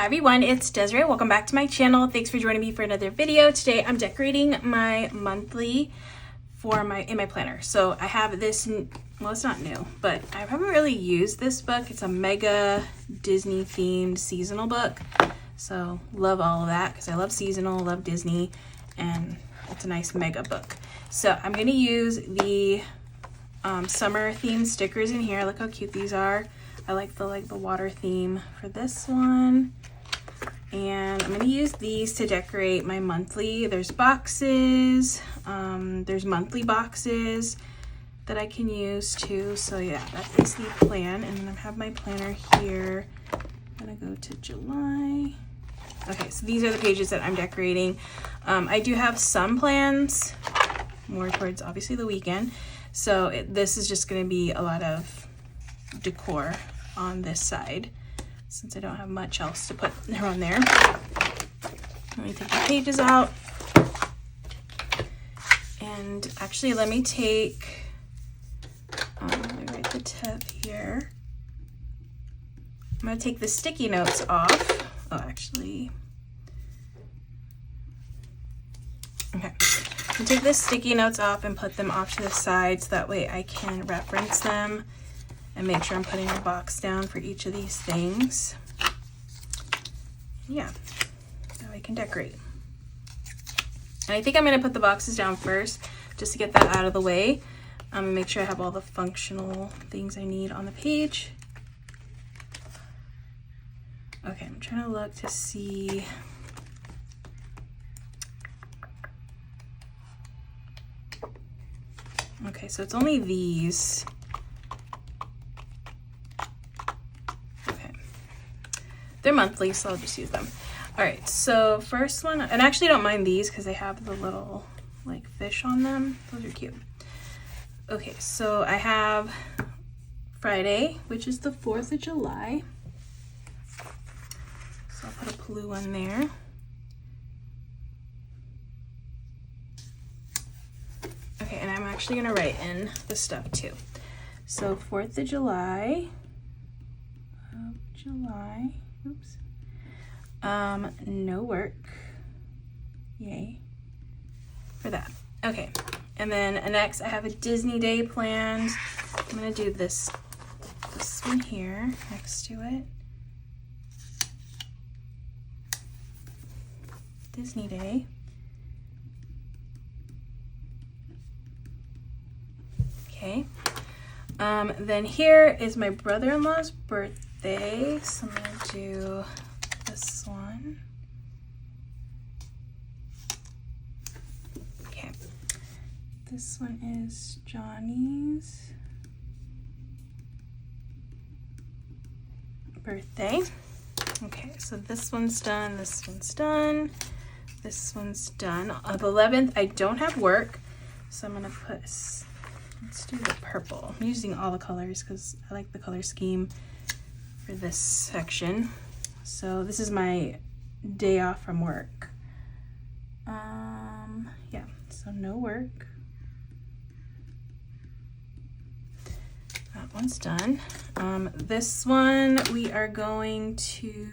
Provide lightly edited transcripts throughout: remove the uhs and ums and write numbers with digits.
Hi everyone, it's Desiree. Welcome back to my channel. Thanks for joining me for another video. Today I'm decorating my monthly in my planner. So I have this, well, it's not new, but I haven't really used this book. It's a mega Disney themed seasonal book. So love all of that because I love seasonal, love Disney, and it's a nice mega book. So I'm going to use the summer themed stickers in here. Look how cute these are. I like the water theme for this one. And I'm going to use these to decorate my monthly. There's boxes, there's monthly boxes that I can use too. So yeah, that is the plan. And then I have my planner here. I'm going to go to July. Okay, so these are the pages that I'm decorating. I do have some plans more towards obviously the weekend. So this is just going to be a lot of decor on this side, since I don't have much else to put on there. Let me take the pages out. And actually, let me take, let me write the tip here. I'm going to take the sticky notes off. Oh, actually. Okay. I'm going to take the sticky notes off and put them off to the side so that way I can reference them and make sure I'm putting a box down for each of these things. Yeah, now I can decorate. And I think I'm gonna put the boxes down first just to get that out of the way. Make sure I have all the functional things I need on the page. Okay, I'm trying to look to see. Okay, so it's only these. They're monthly, so I'll just use them. All right, so first one, and I actually don't mind these because they have the little like fish on them. Those are cute. Okay, so I have Friday, which is the 4th of July. So I'll put a blue one there. Okay, and I'm actually gonna write in the stuff too. So 4th of July, oops. No work. Yay for that. Okay, and then next I have a Disney day planned. I'm gonna do this one here next to it. Disney day. Okay. Then here is my brother-in-law's birthday, so I'm gonna do this one. Okay, this one is Johnny's birthday. Okay, so this one's done, this one's done, this one's done. On the 11th, I don't have work, so I'm gonna put, let's do the purple. I'm using all the colors because I like the color scheme for this section. So this is my day off from work. Yeah, so no work. That one's done. This one we are going to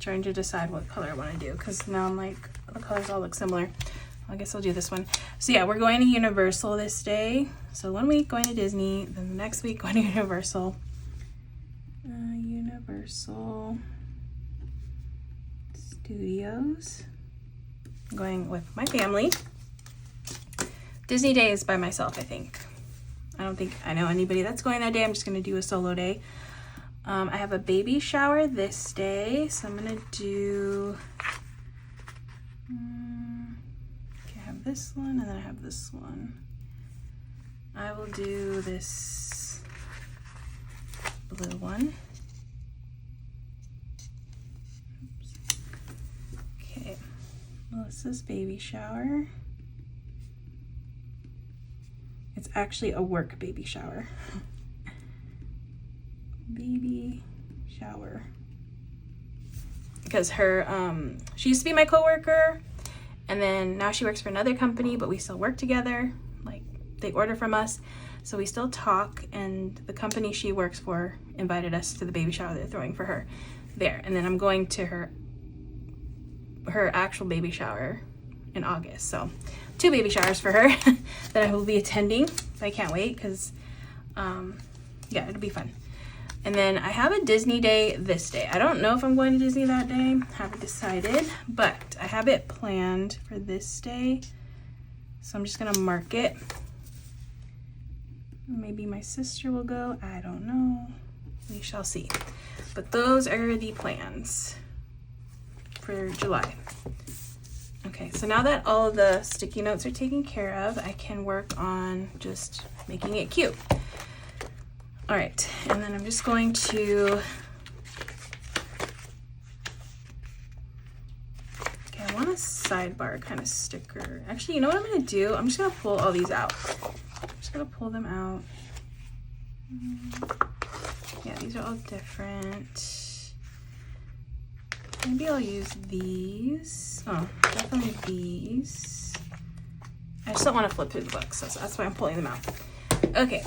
trying to decide what color I want to do because now I'm like, the colors all look similar. I guess I'll do this one. So yeah, we're going to Universal this day. So 1 week going to Disney, then the next week going to Universal. Universal Studios. I'm going with my family. Disney day is by myself, I think. I don't think I know anybody that's going that day. I'm just going to do a solo day. I have a baby shower this day, so I'm gonna do, okay, I have this one and then I have this one. I will do this blue one. Oops. Okay, Melissa's baby shower. It's actually a work baby shower. Baby shower, because her she used to be my coworker, and then now she works for another company, but we still work together like they order from us, so we still talk, and the company she works for invited us to the baby shower they're throwing for her there. And then I'm going to her actual baby shower in August. So 2 baby showers for her that I will be attending. I can't wait because yeah, it'll be fun. And then I have a Disney day this day. I don't know if I'm going to Disney that day. Haven't decided, but I have it planned for this day. So I'm just gonna mark it. Maybe my sister will go. I don't know. We shall see. But those are the plans for July. Okay, so now that all of the sticky notes are taken care of, I can work on just making it cute. All right, and then I'm just going to, okay, I want a sidebar kind of sticker. Actually, you know what I'm gonna do? I'm just gonna pull all these out. I'm just gonna pull them out. Yeah, these are all different. Maybe I'll use these. Oh, definitely these. I just don't want to flip through the books, so that's why I'm pulling them out. Okay.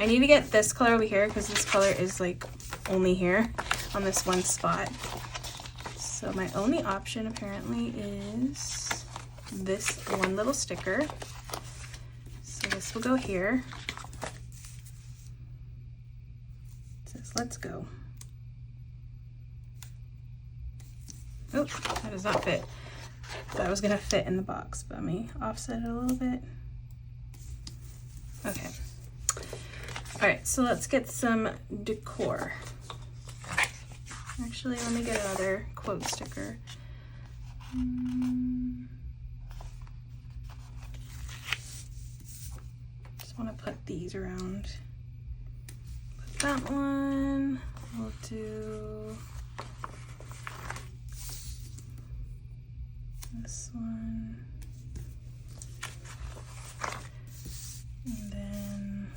I need to get this color over here because this color is like only here on this one spot. So my only option apparently is this one little sticker. So this will go here. It says, let's go. Oh, that does not fit. That was gonna fit in the box, but let me offset it a little bit. Okay. All right, so let's get some decor. Actually, let me get another quote sticker. Just want to put these around. Put that one. We'll do this one. And then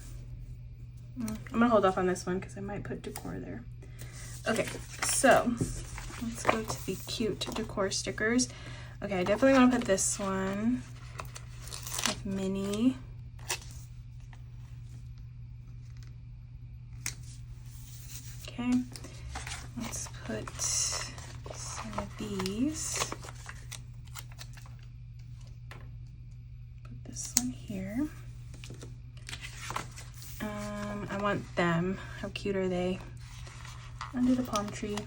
I'm gonna hold off on this one because I might put decor there. Okay, so let's go to the cute decor stickers. Okay, I definitely want to put this one with Minnie. Okay, let's put some of these. Put this one here. I want them. How cute are they? Under the palm tree.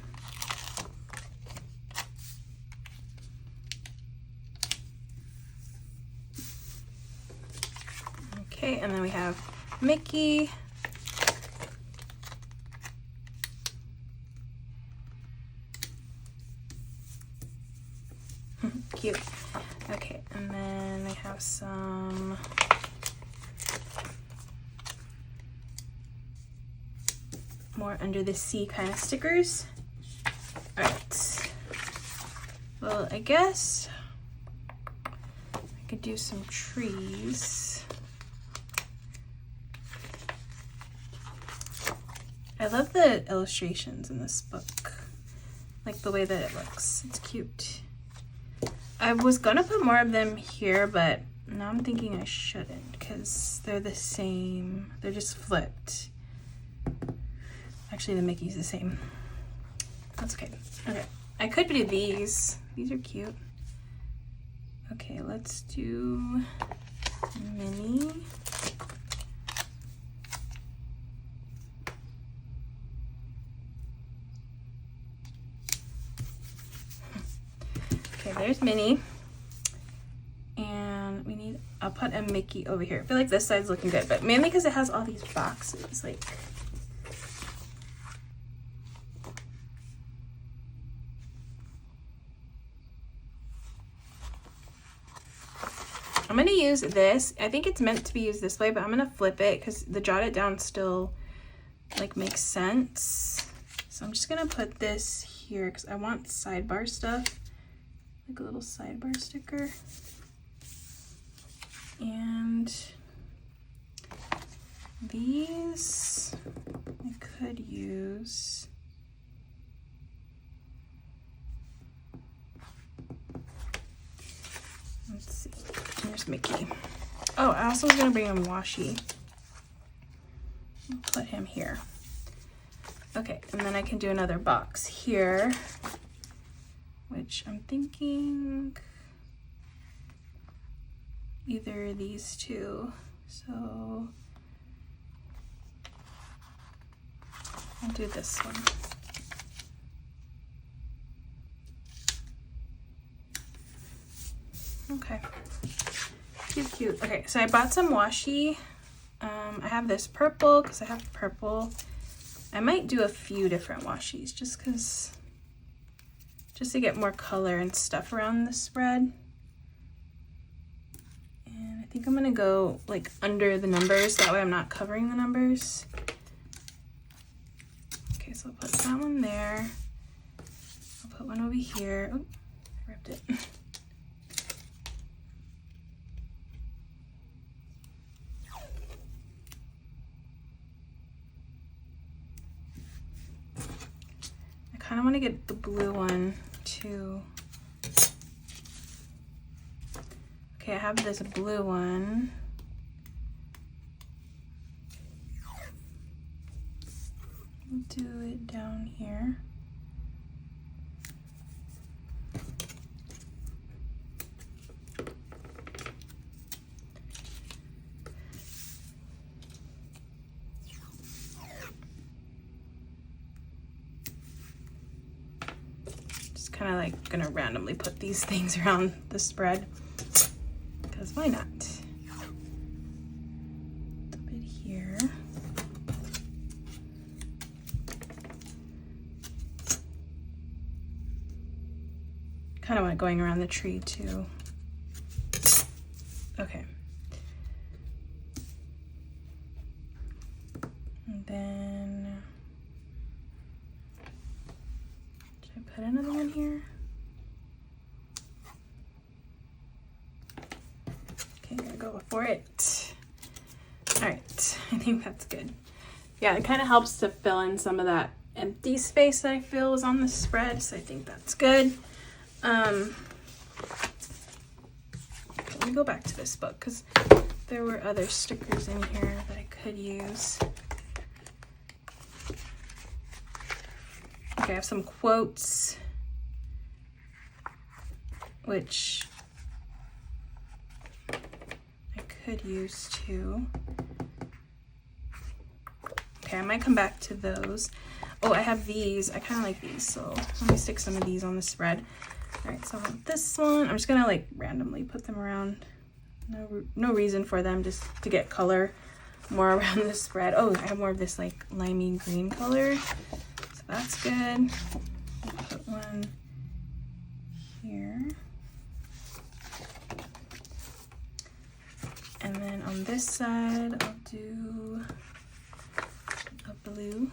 Okay, and then we have Mickey. Cute. Okay, and then I have some more under the sea kind of stickers. All right. Well, I guess I could do some trees. I love the illustrations in this book. Like the way that it looks. It's cute. I was gonna put more of them here, but now I'm thinking I shouldn't because they're the same. They're just flipped. Actually, the Mickey's the same. That's okay. Okay, I could do these. These are cute. Okay, let's do Minnie. Okay, there's Minnie. And we need, I'll put a Mickey over here. I feel like this side's looking good, but mainly because it has all these boxes, like. I'm gonna use this. I think it's meant to be used this way, but I'm gonna flip it because the jot it down still like makes sense. So I'm just gonna put this here because I want sidebar stuff, like a little sidebar sticker. And these I could use. Let's see. Here's Mickey. Oh, Oh, I also was gonna bring him washi. I'll put him here. Okay, and then I can do another box here, which I'm thinking either these two. So I'll do this one. Okay, cute, cute. Okay, so I bought some washi. I have this purple because I have purple. I might do a few different washis just to get more color and stuff around the spread. And I think I'm gonna go like under the numbers, that way I'm not covering the numbers. Okay, so I'll put that one there. I'll put one over here. Oh, I ripped it. I kind of want to get the blue one too. Okay, I have this blue one. We'll do it down here. Kind of like gonna randomly put these things around the spread because why not? A bit here. Kind of want it going around the tree too. Okay. And then put another one here. Okay, gotta go for it. All right, I think that's good. Yeah, it kind of helps to fill in some of that empty space that I feel was on the spread, so I think that's good. Let me go back to this book because there were other stickers in here that I could use. Okay, I have some quotes, which I could use too. Okay, I might come back to those. Oh, I have these. I kind of like these, so let me stick some of these on the spread. All right, so I want this one. I'm just gonna like randomly put them around. No reason for them, just to get color more around the spread. Oh, I have more of this like limey green color. That's good. I'll put one here. And then on this side, I'll do a blue.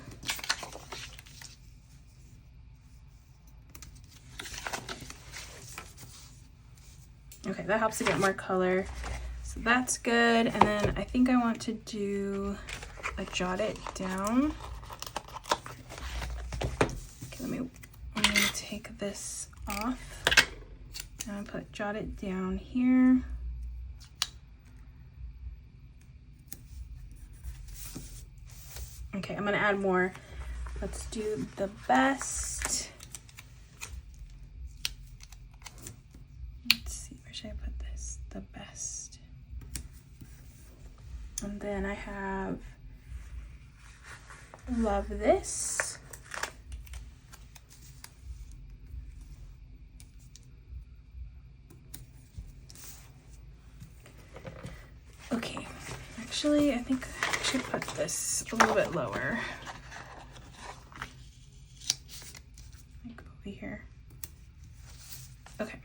Okay, that helps to get more color. So that's good. And then I think I want to do a jot it down. Let me take this off and I'll put jot it down here. Okay, I'm gonna add more. Let's do the best. Let's see, where should I put this? The best. And then I have love this. Okay, actually, I think I should put this a little bit lower. Like over here. Okay.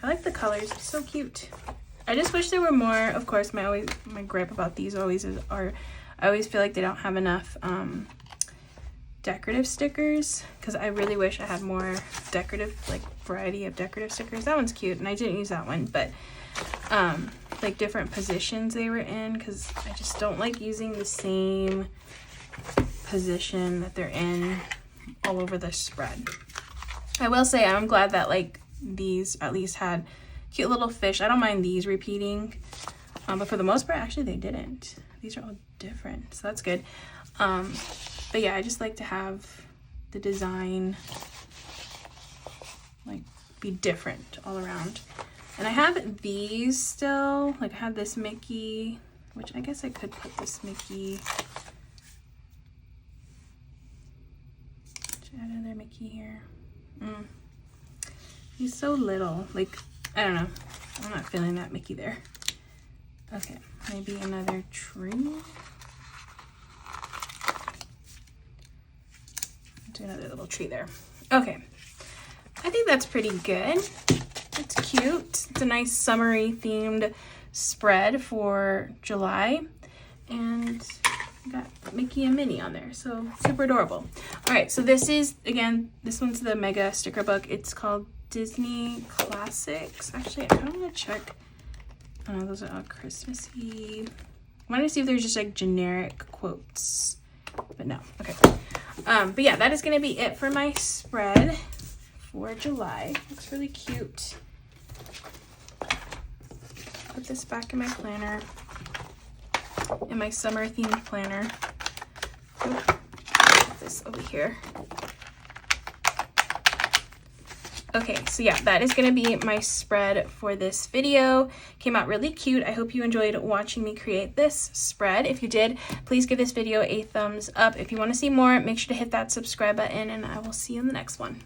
I like the colors, it's so cute. I just wish there were more. Of course, my gripe about these always is I always feel like they don't have enough decorative stickers, because I really wish I had more decorative, like variety of decorative stickers. That one's cute, and I didn't use that one, but like different positions they were in, because I just don't like using the same position that they're in all over the spread. I will say I'm glad that like these at least had cute little fish. I don't mind these repeating, but for the most part, actually they didn't. These are all different, so that's good. But yeah, I just like to have the design like be different all around. And I have these still, like I have this Mickey, which I guess I could put this Mickey, add another Mickey here. He's so little, like, I don't know, I'm not feeling that Mickey there. Okay, maybe another tree. Do another little tree there. Okay, I think that's pretty good. It's cute. It's a nice summery themed spread for July, and we got Mickey and Minnie on there, so super adorable. All right, so this is, again, this one's the mega sticker book. It's called Disney Classics. Actually, I don't want to check. Oh, those are all Christmassy. I want to see if there's just like generic quotes, but no. Okay. But yeah, that is going to be it for my spread for July. Looks really cute. Put this back in my planner, in my summer themed planner. Put this over here. Okay, so yeah, that is going to be my spread for this video. Came out really cute. I hope you enjoyed watching me create this spread. If you did, please give this video a thumbs up. If you want to see more, make sure to hit that subscribe button, and I will see you in the next one.